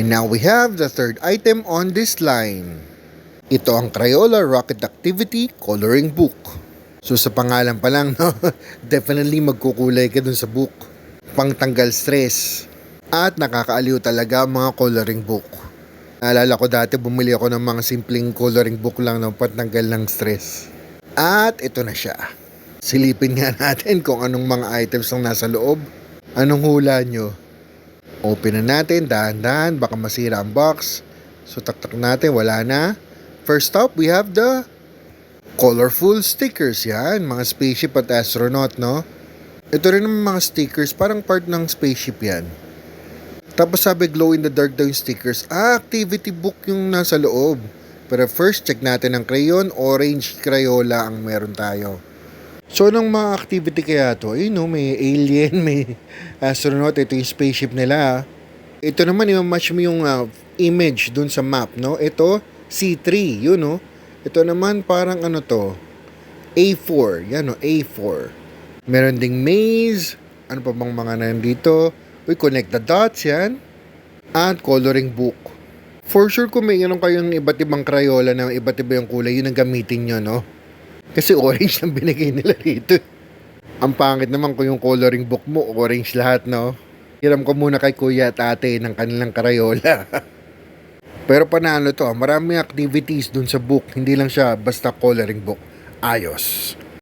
Now we have the third item on this line. Ito ang Crayola Rocket Activity Coloring Book. So sa pangalan pa lang, no? Definitely magkukulay ka dun sa book. Pangtanggal stress. At nakakaaliw talaga ang mga coloring book. Naalala ko dati bumili ako ng mga simpleng coloring book lang ng pantanggal ng stress. At ito na siya. Silipin nga natin kung anong mga items ang nasa loob. Anong hula nyo? Open na natin, dahan-dahan, baka masira ang box. So taktak natin, wala na. First up, we have the colorful stickers. Yan, mga spaceship at astronaut, no? Ito rin ang mga stickers, parang part ng spaceship yan. Tapos sabi glow in the dark daw yung stickers. Activity book yung nasa loob. Pero first, check natin ang crayon. Orange Crayola ang meron tayo. So, anong mga activity kaya to? No, may alien, may astronaut. Ito yung spaceship nila. Ito naman, i-match mo yung image dun sa map, no? Ito, C3, yun, no? Ito naman, parang ano to? A4, yan, no? A4. Meron ding maze. Ano pa bang mga nandito? Uy, connect the dots, yan. At coloring book. For sure, kung may ganun kayong iba't ibang Crayola na iba't iba yung kulay, yun ang gamitin nyo, no? Kasi orange ang binigay nila rito. Ang pangit naman kung yung coloring book mo, orange lahat, no? Hiram ko muna kay kuya at ate ng kanilang Crayola. Pero panalo to, maraming activities dun sa book. Hindi lang siya basta coloring book. Ayos.